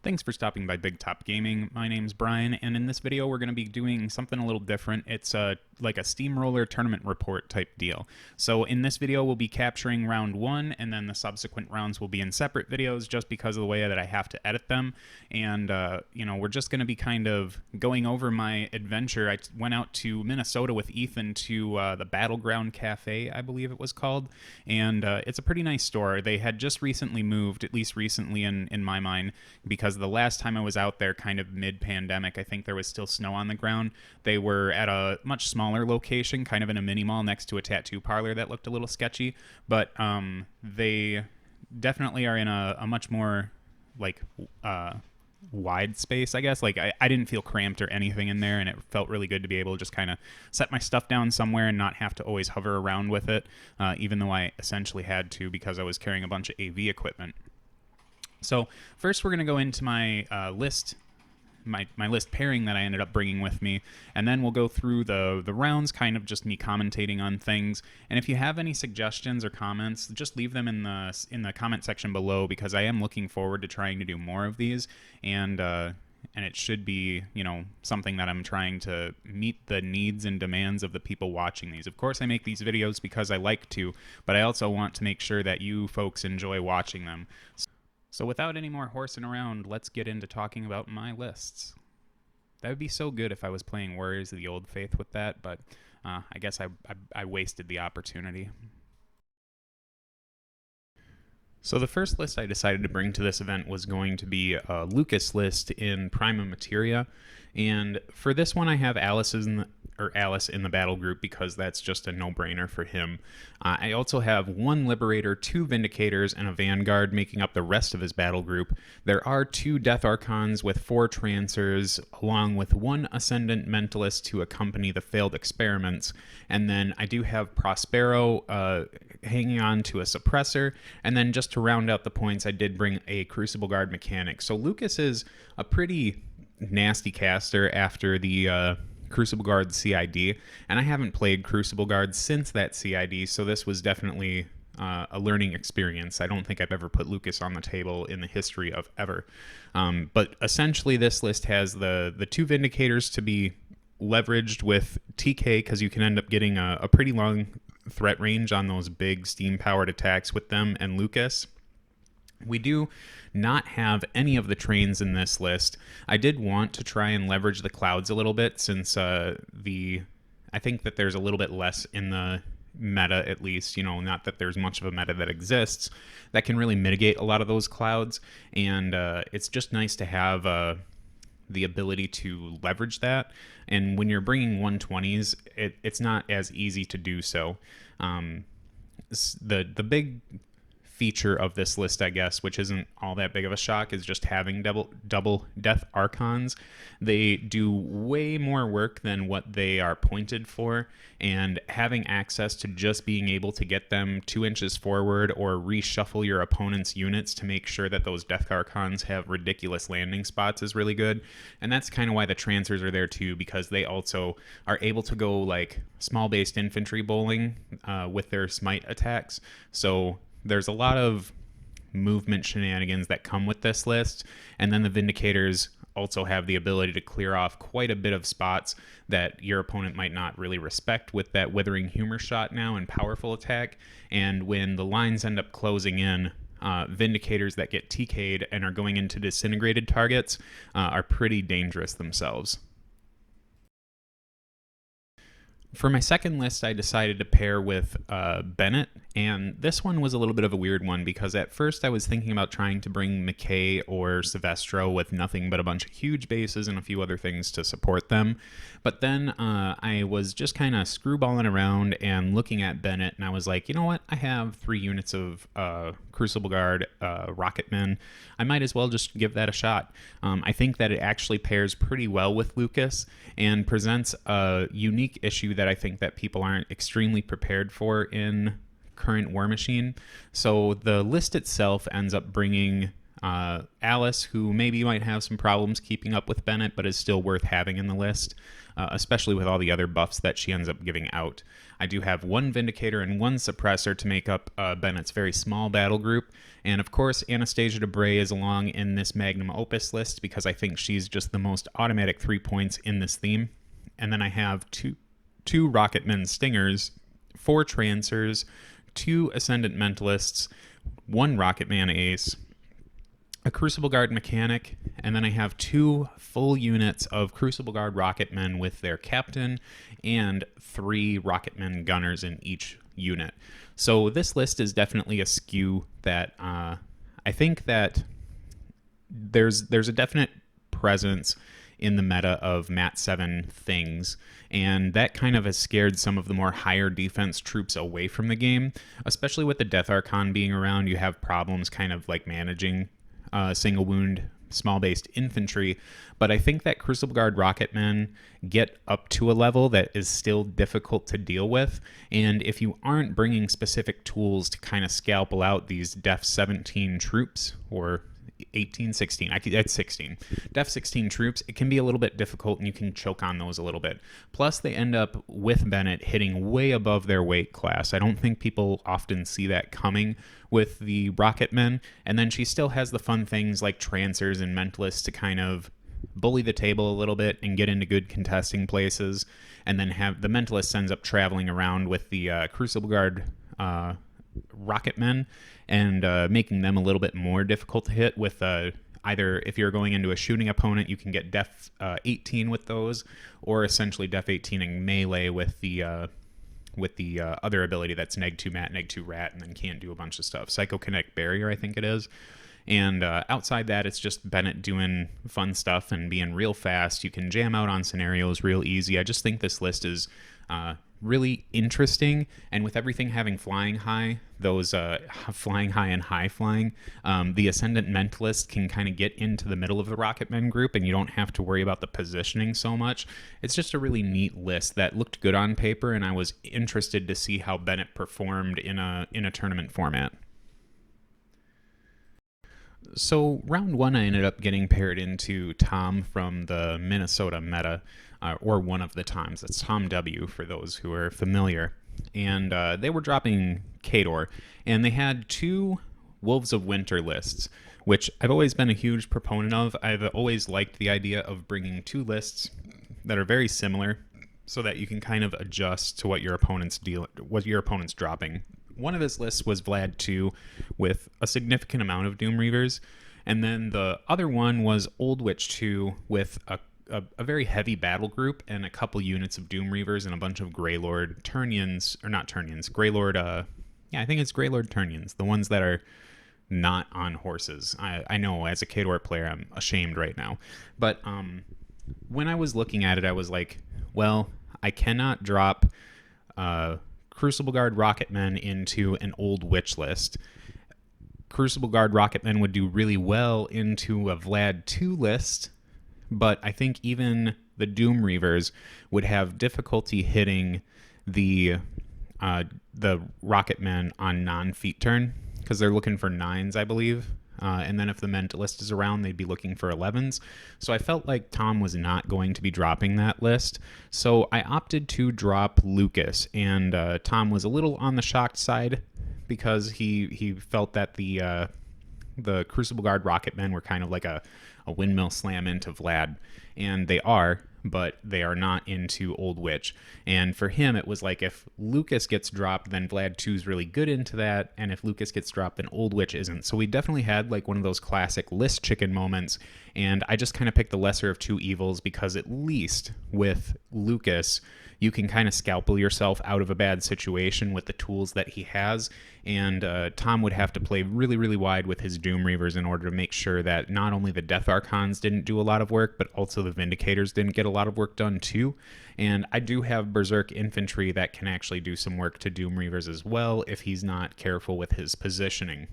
Thanks for stopping by Big Top Gaming. My name's Brian, and in this video we're going to be doing something a little different. It's like a steamroller tournament report type deal. So in this video we'll be capturing round 1, and then the subsequent rounds will be in separate videos just because of the way that I have to edit them. And we're just going to be kind of going over my adventure. I went out to Minnesota with Ethan to the Battleground Cafe, I believe it was called, and it's a pretty nice store. They had just recently moved, at least recently in my mind, because the last time I was out there, kind of mid-pandemic, I think there was still snow on the ground. They were at a much smaller location, kind of in a mini mall next to a tattoo parlor that looked a little sketchy, but they definitely are in a much more like wide space, I guess. Like I didn't feel cramped or anything in there, and it felt really good to be able to just kind of set my stuff down somewhere and not have to always hover around with it, even though I essentially had to because I was carrying a bunch of AV equipment. So first we're going to go into my list, my list pairing that I ended up bringing with me, and then we'll go through the rounds, kind of just me commentating on things. And if you have any suggestions or comments, just leave them in the comment section below, because I am looking forward to trying to do more of these, and it should be, something that I'm trying to meet the needs and demands of the people watching these. Of course, I make these videos because I like to, but I also want to make sure that you folks enjoy watching them. So without any more horsing around, let's get into talking about my lists. That would be so good if I was playing Warriors of the Old Faith with that, but I guess I wasted the opportunity. So the first list I decided to bring to this event was going to be a Lucas list in Prima Materia, and for this one I have Alice in the battle group because that's just a no-brainer for him. I also have 1 Liberator, 2 Vindicators, and a Vanguard making up the rest of his battle group. There are 2 Death Archons with 4 Trancers, along with 1 Ascendant Mentalist to accompany the failed experiments, and then I do have Prospero hanging on to a Suppressor, and then just to round out the points I did bring a Crucible Guard Mechanic. So Lucas is a pretty nasty caster after the Crucible Guard CID, and I haven't played Crucible Guard since that CID, so this was definitely a learning experience. I don't think I've ever put Lucas on the table in the history of ever. But essentially this list has the 2 Vindicators to be leveraged with TK, because you can end up getting a pretty long threat range on those big steam-powered attacks with them and Lucas. We do not have any of the trains in this list. I did want to try and leverage the clouds a little bit, since I think that there's a little bit less in the meta, at least, not that there's much of a meta that exists that can really mitigate a lot of those clouds, and it's just nice to have the ability to leverage that. And when you're bringing 120s, it's not as easy to do so. The big feature of this list, I guess, which isn't all that big of a shock, is just having double Death Archons. They do way more work than what they are pointed for, and having access to just being able to get them 2 inches forward or reshuffle your opponent's units to make sure that those Death Archons have ridiculous landing spots is really good. And that's kind of why the Trancers are there too, because they also are able to go like small-based infantry bowling with their smite attacks. So there's a lot of movement shenanigans that come with this list, and then the Vindicators also have the ability to clear off quite a bit of spots that your opponent might not really respect with that Withering Humor Shot now and powerful attack. And when the lines end up closing in, Vindicators that get TK'd and are going into disintegrated targets are pretty dangerous themselves. For my second list, I decided to pair with Bennett, and this one was a little bit of a weird one because at first I was thinking about trying to bring McKay or Silvestro with nothing but a bunch of huge bases and a few other things to support them. But then I was just kind of screwballing around and looking at Bennett, and I was like, you know what? I have 3 units of Crucible Guard Rocketmen. I might as well just give that a shot. I think that it actually pairs pretty well with Lucas and presents a unique issue that I think that people aren't extremely prepared for in current Warmachine. So the list itself ends up bringing Alice, who maybe might have some problems keeping up with Bennett, but is still worth having in the list, especially with all the other buffs that she ends up giving out. I do have one Vindicator and one Suppressor to make up Bennett's very small battle group. And of course, Anastasia DeBray is along in this Magnum Opus list because I think she's just the most automatic 3 points in this theme. And then I have two Rocketmen Stingers, 4 Trancers, 2 Ascendant Mentalists, 1 Rocketman Ace, a Crucible Guard Mechanic, and then I have 2 full units of Crucible Guard Rocketmen with their captain and 3 Rocketmen Gunners in each unit. So this list is definitely a skew that I think that there's a definite presence in the meta of Mat 7 things, and that kind of has scared some of the more higher defense troops away from the game, especially with the Death Archon being around. You have problems kind of like managing single wound small based infantry, but I think that Crucible Guard Rocketmen get up to a level that is still difficult to deal with, and if you aren't bringing specific tools to kind of scalpel out these Def 17 troops, or 18, 16, that's 16. Def 16 troops, it can be a little bit difficult and you can choke on those a little bit. Plus, they end up with Bennett hitting way above their weight class. I don't think people often see that coming with the Rocketmen. And then she still has the fun things like Trancers and Mentalists to kind of bully the table a little bit and get into good contesting places. And then have the Mentalist ends up traveling around with the Crucible Guard Rocketmen and making them a little bit more difficult to hit with either if you're going into a shooting opponent, you can get Def 18 with those, or essentially Def 18 in melee with the other ability that's Neg2 Mat, Neg2 Rat, and then can't do a bunch of stuff. Psychokinetic Barrier, I think it is. And outside that, it's just Bennett doing fun stuff and being real fast. You can jam out on scenarios real easy. I just think this list is really interesting, and with everything having flying high, those flying high and high flying, the Ascendant Mentalist can kind of get into the middle of the Rocketmen group, and you don't have to worry about the positioning so much. It's just a really neat list that looked good on paper, and I was interested to see how Bennett performed in a tournament format. So round 1, I ended up getting paired into Tom from the Minnesota meta, or one of the Toms. That's Tom W for those who are familiar. And they were dropping Khador, and they had 2 Wolves of Winter lists, which I've always been a huge proponent of. I've always liked the idea of bringing 2 lists that are very similar so that you can kind of adjust to what your opponent's dropping. One of his lists was Vlad 2 with a significant amount of Doom Reavers, and then the other one was Old Witch 2 with a very heavy battle group and a couple units of Doom Reavers and a bunch of Greylord Turnians, or not Turnians, Greylord, I think it's Greylord Turnians, the ones that are not on horses. I know as a Khador player I'm ashamed right now, but when I was looking at it I was like, well, I cannot drop Crucible Guard Rocketmen into an Old Witch list. Crucible Guard Rocketmen would do really well into a Vlad 2 list, but I think even the Doom Reavers would have difficulty hitting the Rocketmen on non-feat turn, because they're looking for 9s, I believe. And then if the Mentalist is around, they'd be looking for 11s. So I felt like Tom was not going to be dropping that list. So I opted to drop Lucas, and Tom was a little on the shocked side because he felt that the Crucible Guard Rocketmen were kind of like a windmill slam into Vlad. And they are, but they are not into Old Witch. And for him, it was like if Lucas gets dropped, then Vlad 2 is really good into that, and if Lucas gets dropped, then Old Witch isn't. So we definitely had like one of those classic list chicken moments, and I just kind of picked the lesser of 2 evils because at least with Lucas, you can kind of scalpel yourself out of a bad situation with the tools that he has, and Tom would have to play really, really wide with his Doom Reavers in order to make sure that not only the Death Archons didn't do a lot of work, but also the Vindicators didn't get a lot of work done too. And I do have Berserk Infantry that can actually do some work to Doom Reavers as well if he's not careful with his positioning.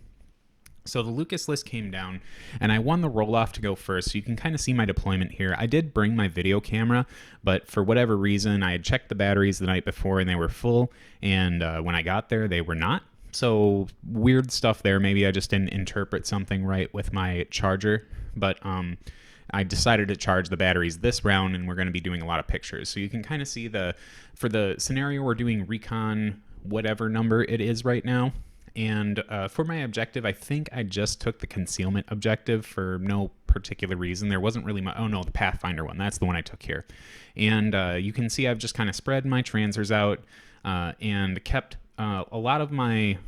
So the Lucas list came down, and I won the roll-off to go first, so you can kind of see my deployment here. I did bring my video camera, but for whatever reason, I had checked the batteries the night before, and they were full, and when I got there, they were not. So weird stuff there. Maybe I just didn't interpret something right with my charger, but I decided to charge the batteries this round, and we're going to be doing a lot of pictures. So you can kind of see for the scenario we're doing recon whatever number it is right now. And for my objective, I think I just took the concealment objective for no particular reason. There wasn't really oh no, the Pathfinder one. That's the one I took here. And you can see I've just kind of spread my transers out and kept a lot of my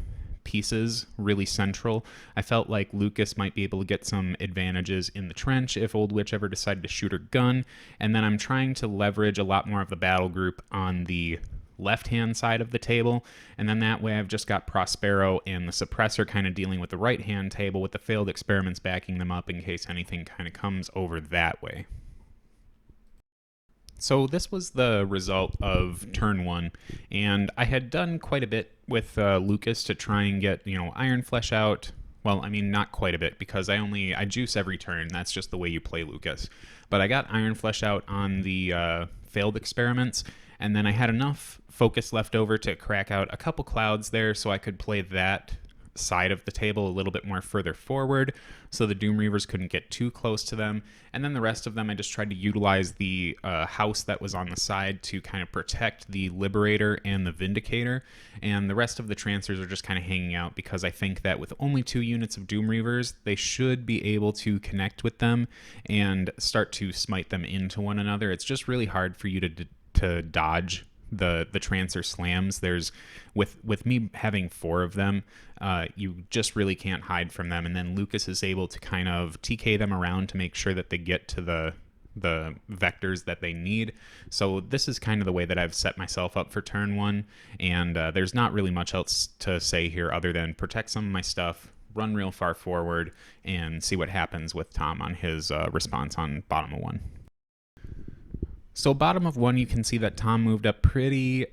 pieces really central. I felt like Lucas might be able to get some advantages in the trench if Old Witch ever decided to shoot her gun. And then I'm trying to leverage a lot more of the battle group on the left-hand side of the table, and then that way I've just got Prospero and the Suppressor kind of dealing with the right-hand table with the failed experiments backing them up in case anything kind of comes over that way. So this was the result of turn 1, and I had done quite a bit with Lucas to try and get, Iron Flesh out. Well, I mean, not quite a bit, because I juice every turn. That's just the way you play Lucas. But I got Iron Flesh out on the failed experiments, and then I had enough focus left over to crack out a couple clouds there so I could play that side of the table a little bit more further forward so the Doom Reavers couldn't get too close to them. And then the rest of them, I just tried to utilize the house that was on the side to kind of protect the Liberator and the Vindicator. And the rest of the Trancers are just kind of hanging out because I think that with only 2 units of Doom Reavers, they should be able to connect with them and start to smite them into one another. It's just really hard for you to dodge the Trancer slams. There's with me having 4 of them, you just really can't hide from them, and then Lucas is able to kind of TK them around to make sure that they get to the vectors that they need. So this is kind of the way that I've set myself up for turn 1, and there's not really much else to say here other than protect some of my stuff, run real far forward, and see what happens with Tom on his response on bottom of 1. So bottom of 1, you can see that Tom moved up pretty,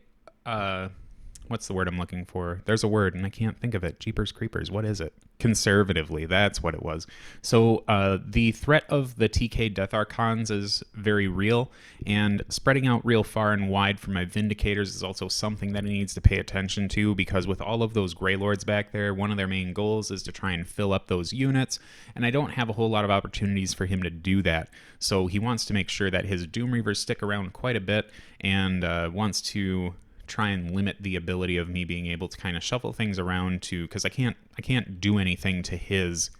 what's the word I'm looking for? There's a word, and I can't think of it. Jeepers creepers, what is it? Conservatively, that's what it was. So the threat of the TK Death Archons is very real, and spreading out real far and wide for my Vindicators is also something that he needs to pay attention to, because with all of those Grey Lords back there, one of their main goals is to try and fill up those units, and I don't have a whole lot of opportunities for him to do that. So he wants to make sure that his Doom Reavers stick around quite a bit, and wants to try and limit the ability of me being able to kind of shuffle things around because I can't do anything to his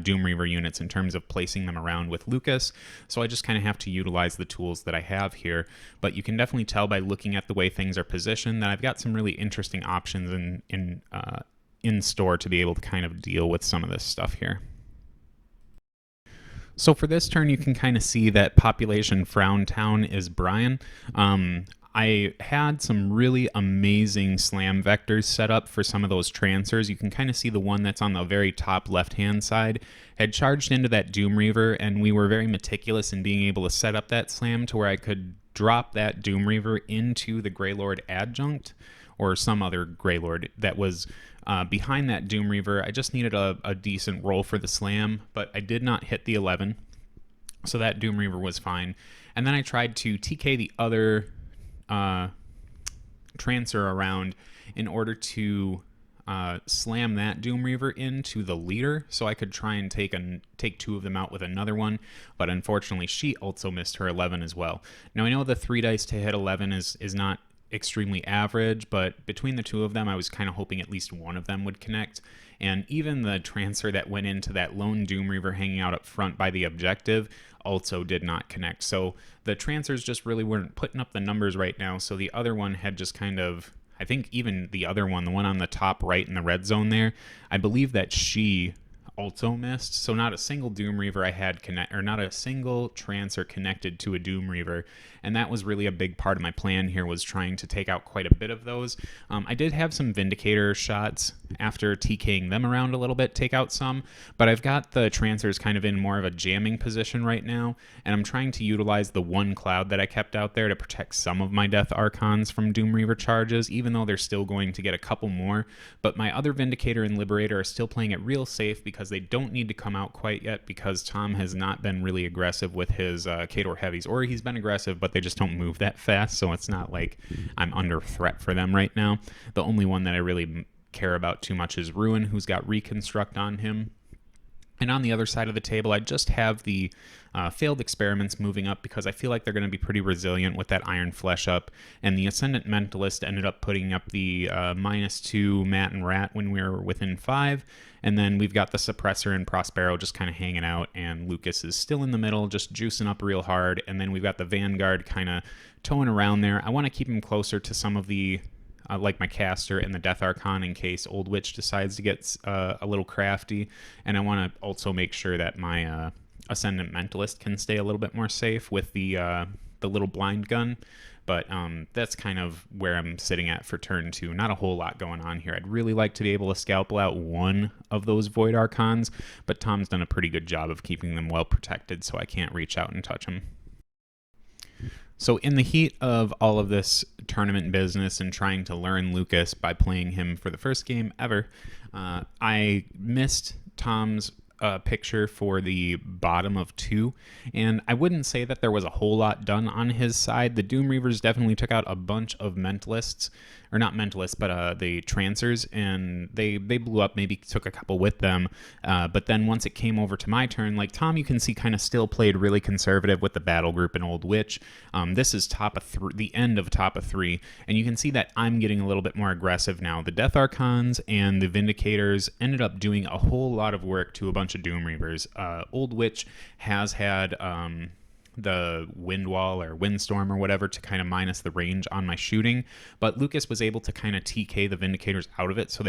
Doom Reaver units in terms of placing them around with Lucas, so I just kind of have to utilize the tools that I have here. But you can definitely tell by looking at the way things are positioned that I've got some really interesting options in store to be able to kind of deal with some of this stuff here. So for this turn, you can kind of see that population Frown Town is Brian. I had some really amazing slam vectors set up for some of those Trancers. You can kind of see the one that's on the very top left-hand side had charged into that Doom Reaver, and we were very meticulous in being able to set up that slam to where I could drop that Doom Reaver into the Grey Lord adjunct or some other Grey Lord that was behind that Doom Reaver. I just needed a decent roll for the slam, but I did not hit the 11, so that Doom Reaver was fine. And then I tried to TK the other Trancer around in order to slam that Doom Reaver into the leader so I could try and take 2 of them out with another one, but unfortunately she also missed her 11 as well. Now I know the 3 dice to hit 11 is not extremely average, but between the 2 of them I was kind of hoping at least one of them would connect, and even the Trancer that went into that lone Doom Reaver hanging out up front by the objective also did not connect. So the Trancers just really weren't putting up the numbers right now, so the other one had just kind of, I think even the other one, the one on the top right in the red zone there, I believe that she also missed. So not a single Doom Reaver I had not a single Trancer connected to a Doom Reaver, and that was really a big part of my plan here, was trying to take out quite a bit of those. I did have some Vindicator shots after TKing them around a little bit, take out some, but I've got the Trancers kind of in more of a jamming position right now, and I'm trying to utilize the one cloud that I kept out there to protect some of my Death Archons from Doom Reaver charges, even though they're still going to get a couple more. But my other Vindicator and Liberator are still playing it real safe because they don't need to come out quite yet, because Tom has not been really aggressive with his Khador Heavies, or he's been aggressive, but they just don't move that fast, so it's not like I'm under threat for them right now. The only one that I really care about too much is Ruin, who's got Reconstruct on him. And on the other side of the table, I just have the failed experiments moving up because I feel like they're going to be pretty resilient with that Iron Flesh up. And the Ascendant Mentalist ended up putting up the -2 Mat and Rat when we were within 5. And then we've got the Suppressor and Prospero just kind of hanging out, and Lucas is still in the middle, just juicing up real hard. And then we've got the Vanguard kind of towing around there. I want to keep him closer to some of the like my caster and the Death Archon in case Old Witch decides to get a little crafty. And I want to also make sure that my Ascendant Mentalist can stay a little bit more safe with the little blind gun. But that's kind of where I'm sitting at for turn 2. Not a whole lot going on here. I'd really like to be able to scalpel out one of those Void Archons, but Tom's done a pretty good job of keeping them well protected, so I can't reach out and touch them. So in the heat of all of this tournament business and trying to learn Lucas by playing him for the first game ever, I missed Tom's picture for the bottom of 2, and I wouldn't say that there was a whole lot done on his side. The Doom Reavers definitely took out a bunch of Mentalists, or not Mentalists, but the Trancers, and they blew up, maybe took a couple with them, but then once it came over to my turn, like Tom, you can see kind of still played really conservative with the Battle Group and Old Witch. This is the end of top of 3, and you can see that I'm getting a little bit more aggressive now. The Death Archons and the Vindicators ended up doing a whole lot of work to a bunch of Doom Reavers. Old Witch has had the Wind Wall or Windstorm or whatever to kind of minus the range on my shooting, but Lucas was able to kind of TK the Vindicators out of it so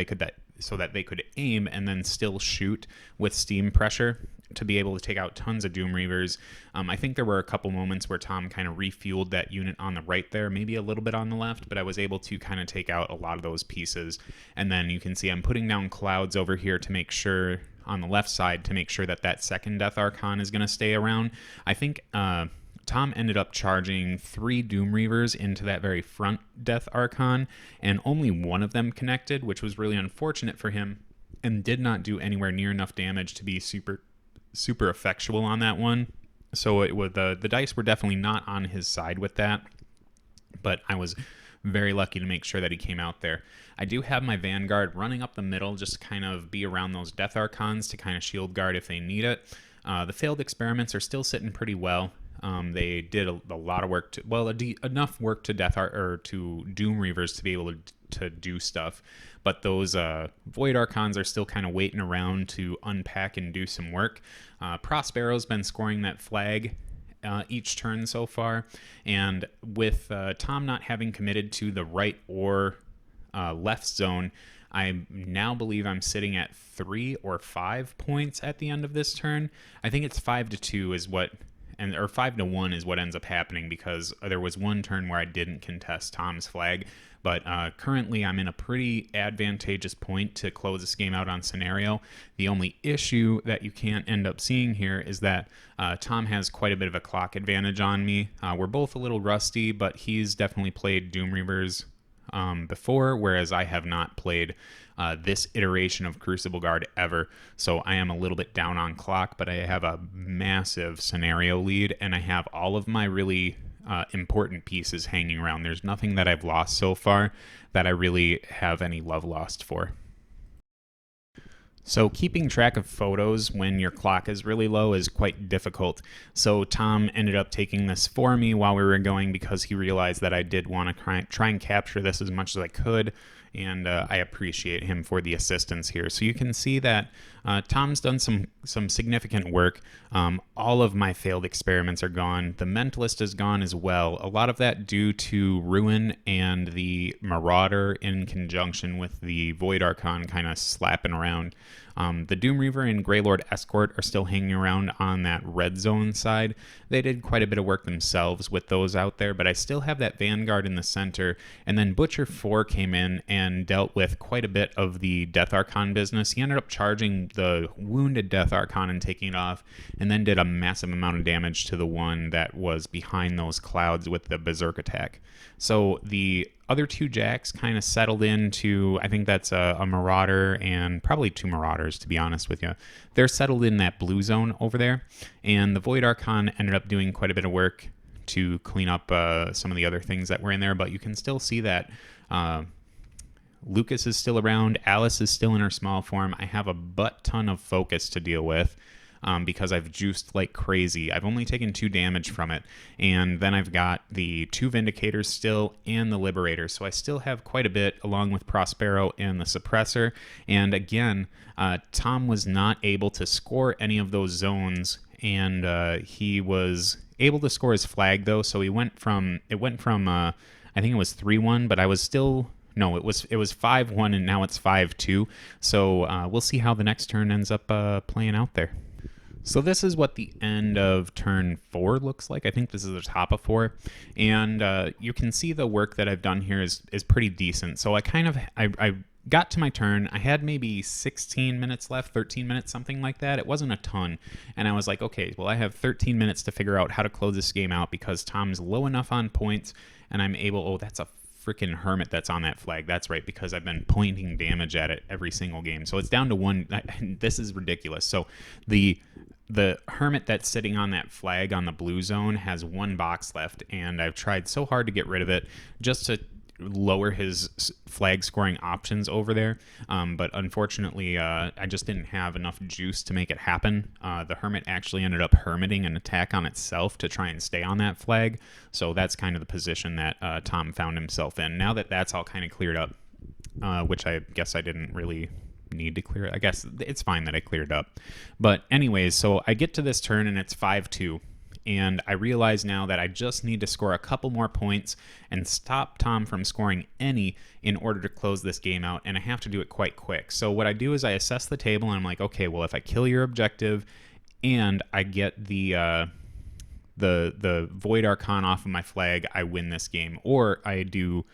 that they could aim and then still shoot with steam pressure to be able to take out tons of Doom Reavers. I think there were a couple moments where Tom kind of refueled that unit on the right there, maybe a little bit on the left, but I was able to kind of take out a lot of those pieces. And then you can see I'm putting down clouds over here to make sure, on the left side, to make sure that that second Death Archon is going to stay around. I think Tom ended up charging 3 Doom Reavers into that very front Death Archon, and only one of them connected, which was really unfortunate for him, and did not do anywhere near enough damage to be super effectual on that one. So it was, the dice were definitely not on his side with that, but I was very lucky to make sure that he came out there. I do have my Vanguard running up the middle just to kind of be around those Death Archons to kind of shield guard if they need it. The failed experiments are still sitting pretty well. They did a lot of work enough work to to Doom Reavers to be able to do stuff, but those Void Archons are still kind of waiting around to unpack and do some work. Prospero's been scoring that flag each turn so far, and with Tom not having committed to the right or left zone, I now believe I'm sitting at 3 or 5 points at the end of this turn. I think it's 5-2 is what, or 5-1 is what ends up happening, because there was one turn where I didn't contest Tom's flag. But currently I'm in a pretty advantageous point to close this game out on scenario. The only issue that you can't end up seeing here is that Tom has quite a bit of a clock advantage on me. We're both a little rusty, but he's definitely played Doom Reavers before, whereas I have not played this iteration of Crucible Guard ever. So I am a little bit down on clock, but I have a massive scenario lead, and I have all of my really important pieces hanging around. There's nothing that I've lost so far that I really have any love lost for. So keeping track of photos when your clock is really low is quite difficult. So Tom ended up taking this for me while we were going, because he realized that I did want to try and capture this as much as I could, and I appreciate him for the assistance here. So you can see that Tom's done some significant work. All of my failed experiments are gone. The Mentalist is gone as well. A lot of that due to Ruin and the Marauder in conjunction with the Void Archon kind of slapping around. The Doom Reaver and Greylord Escort are still hanging around on that red zone side. They did quite a bit of work themselves with those out there, but I still have that Vanguard in the center. And then Butcher 4 came in and dealt with quite a bit of the Death Archon business. He ended up charging the wounded Death Archon and taking it off, and then did a massive amount of damage to the one that was behind those clouds with the Berserk attack. So the other 2 Jacks kind of settled into, I think that's a Marauder and probably 2 Marauders, to be honest with you. They're settled in that blue zone over there, and the Void Archon ended up doing quite a bit of work to clean up some of the other things that were in there, but you can still see that Lucas is still around. Alice is still in her small form. I have a butt ton of focus to deal with. Because I've juiced like crazy. I've only taken 2 damage from it. And then I've got the 2 Vindicators still and the Liberator. So I still have quite a bit along with Prospero and the Suppressor. And again, Tom was not able to score any of those zones. And he was able to score his flag though. So it went from I think it was 3-1, but I was still... No, it was 5-1 and now it's 5-2. So we'll see how the next turn ends up playing out there. So this is what the end of turn 4 looks like. I think this is the top of 4. And you can see the work that I've done here is pretty decent. So I got to my turn. I had maybe 16 minutes left, 13 minutes, something like that. It wasn't a ton. And I was like, okay, well, I have 13 minutes to figure out how to close this game out because Tom's low enough on points and I'm able... Oh, that's a freaking Hermit that's on that flag. That's right, because I've been pointing damage at it every single game. So it's down to 1. This is ridiculous. So the Hermit that's sitting on that flag on the blue zone has 1 box left, and I've tried so hard to get rid of it just to lower his flag scoring options over there. But unfortunately, I just didn't have enough juice to make it happen. The Hermit actually ended up hermiting an attack on itself to try and stay on that flag. So that's kind of the position that Tom found himself in. Now that that's all kind of cleared up, which I guess I didn't really need to clear it. I guess it's fine that I cleared up. But anyways, so I get to this turn and it's 5-2. And I realize now that I just need to score a couple more points and stop Tom from scoring any in order to close this game out, and I have to do it quite quick. So what I do is I assess the table, and I'm like, okay, well, if I kill your objective and I get the Void Archon off of my flag, I win this game. Or I do...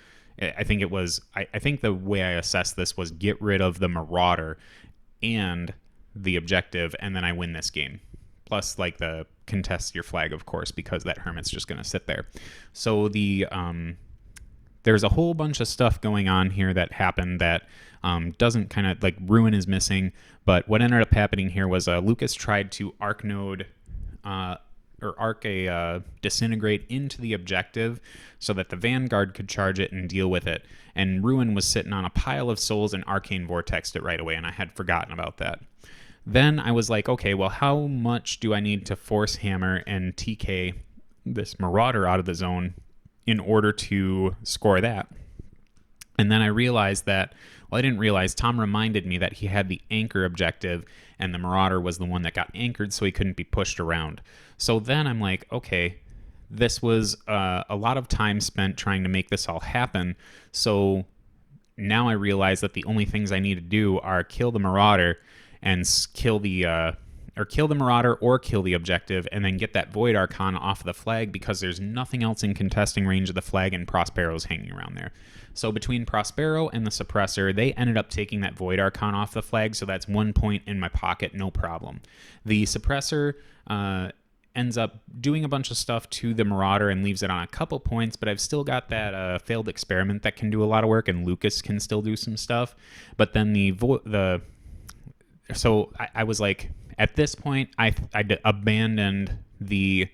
I think it was... I think the way I assessed this was get rid of the Marauder and the objective, and then I win this game. Plus, like, the contest your flag, of course, because that Hermit's just going to sit there. So there's a whole bunch of stuff going on here that happened that doesn't kind of, like, Ruin is missing. But what ended up happening here was Lucas tried to arc a Disintegrate into the objective so that the Vanguard could charge it and deal with it. And Ruin was sitting on a pile of souls and Arcane Vortexed it right away, and I had forgotten about that. Then I was like, okay, well, how much do I need to Force Hammer and TK this Marauder out of the zone in order to score that? And then I realized that, well, I didn't realize, Tom reminded me that he had the anchor objective and the Marauder was the one that got anchored so he couldn't be pushed around. So then I'm like, okay, this was a lot of time spent trying to make this all happen. So now I realize that the only things I need to do are kill the Marauder and kill the Marauder or kill the objective, and then get that Void Archon off the flag because there's nothing else in contesting range of the flag and Prospero's hanging around there. So between Prospero and the Suppressor, they ended up taking that Void Archon off the flag, so that's 1 point in my pocket, no problem. The Suppressor ends up doing a bunch of stuff to the Marauder and leaves it on a couple points, but I've still got that failed experiment that can do a lot of work, and Lucas can still do some stuff. But then so I was like, at this point, I abandoned the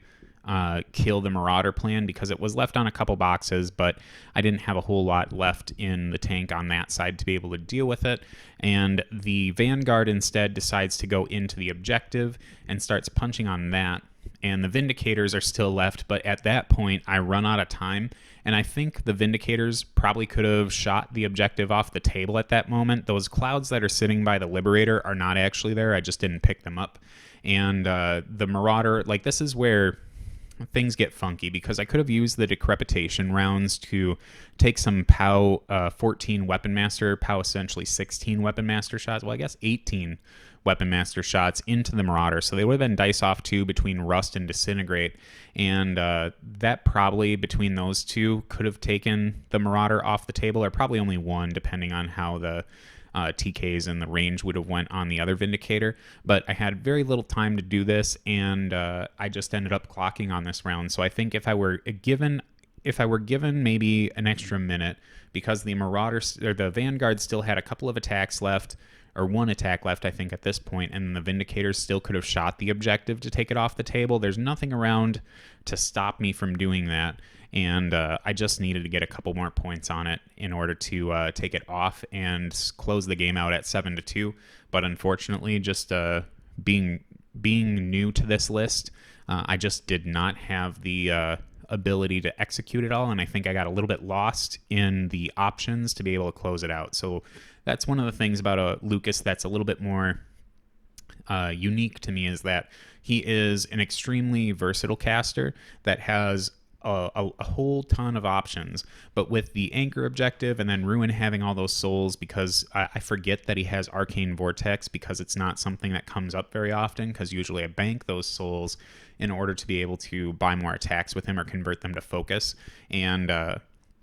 kill the Marauder plan because it was left on a couple boxes, but I didn't have a whole lot left in the tank on that side to be able to deal with it. And the Vanguard instead decides to go into the objective and starts punching on that. And the Vindicators are still left, but at that point, I run out of time. And I think the Vindicators probably could have shot the objective off the table at that moment. Those clouds that are sitting by the Liberator are not actually there. I just didn't pick them up. And the Marauder, like, this is where things get funky, because I could have used the Decrepitation rounds to take some POW 14 Weapon Master, POW essentially 16 Weapon Master shots. Well, I guess 18 Weapon Master shots into the Marauder. So they would have been dice off 2 between Rust and Disintegrate. And that probably, between those two, could have taken the Marauder off the table, or probably only 1, depending on how the TKs and the range would have went on the other Vindicator. But I had very little time to do this, and I just ended up clocking on this round. So I think if I were given if I were given maybe an extra minute, because the Marauders or the Vanguard still had a couple of attacks left, or one attack left, I think, at this point, and the Vindicators still could have shot the objective to take it off the table. There's nothing around to stop me from doing that, and I just needed to get a couple more points on it in order to take it off and close the game out at 7-2. But unfortunately, just being new to this list, I just did not have the ability to execute it all, and I think I got a little bit lost in the options to be able to close it out. So that's one of the things about Lucas that's a little bit more unique to me, is that he is an extremely versatile caster that has a whole ton of options. But with the Anchor objective and then Ruin having all those souls, because I forget that he has Arcane Vortex, because it's not something that comes up very often, because usually I bank those souls in order to be able to buy more attacks with him or convert them to focus. And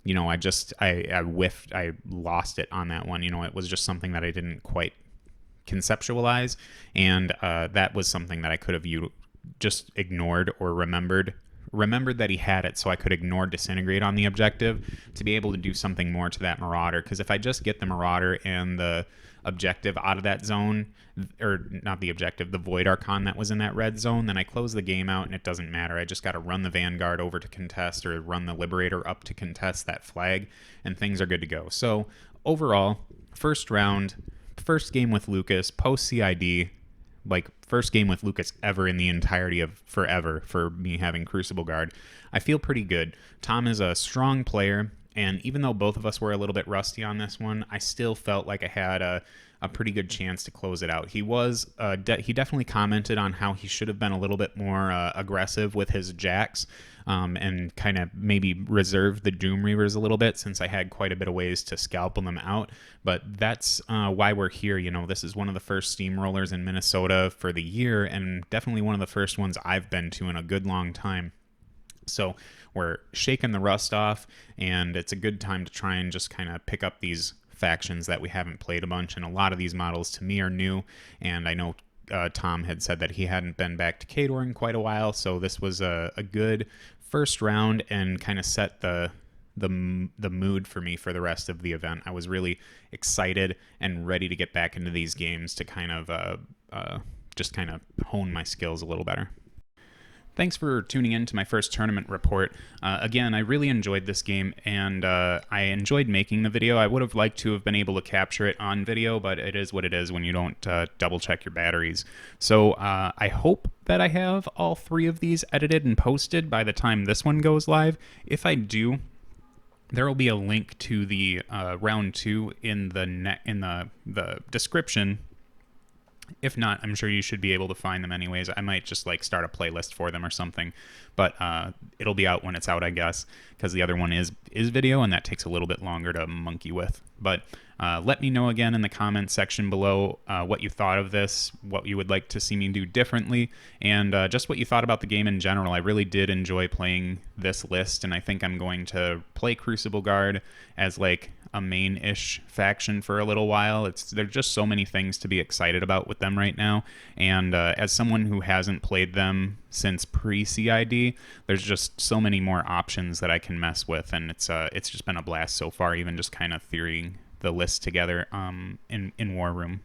you know, I whiffed, I lost it on that one. You know, it was just something that I didn't quite conceptualize, and that was something that I could have just ignored or remembered that he had it, so I could ignore Disintegrate on the objective to be able to do something more to that Marauder. Because if I just get the Marauder and the objective out of that zone, or not the objective, the Void Archon that was in that red zone, then I close the game out and it doesn't matter. I just got to run the Vanguard over to contest, or run the Liberator up to contest that flag, and things are good to go. So overall, first round, first game with Lucas, post CID, like first game with Lucas ever in the entirety of forever for me having Crucible Guard. I feel pretty good. Tom is a strong player, and even though both of us were a little bit rusty on this one, I still felt like I had a pretty good chance to close it out. He was he definitely commented on how he should have been a little bit more aggressive with his jacks, and kind of maybe reserve the Doom Reavers a little bit, since I had quite a bit of ways to scalpel them out. But that's why we're here. You know, this is one of the first steamrollers in Minnesota for the year, and definitely one of the first ones I've been to in a good long time. So we're shaking the rust off, and it's a good time to try and just kind of pick up these factions that we haven't played a bunch. And a lot of these models to me are new, and I know Tom had said that he hadn't been back to Khador in quite a while, so this was a good first round and kind of set the mood for me for the rest of the event. I was really excited and ready to get back into these games to kind of just kind of hone my skills a little better. Thanks for tuning in to my first tournament report. Again, I really enjoyed this game, and I enjoyed making the video. I would have liked to have been able to capture it on video, but it is what it is when you don't double-check your batteries. So I hope that I have all 3 of these edited and posted by the time this one goes live. If I do, there will be a link to the round 2 in the description. If not, I'm sure you should be able to find them anyways. I might just like start a playlist for them or something, but it'll be out when it's out, I guess, because the other one is video, and that takes a little bit longer to monkey with. But let me know again in the comments section below what you thought of this, what you would like to see me do differently, and just what you thought about the game in general. I really did enjoy playing this list, and I think I'm going to play Crucible Guard as like a main-ish faction for a little while. There's just so many things to be excited about with them right now, and as someone who hasn't played them since pre-CID, there's just so many more options that I can mess with, and it's just been a blast so far, even just kind of theorying the list together in War Room.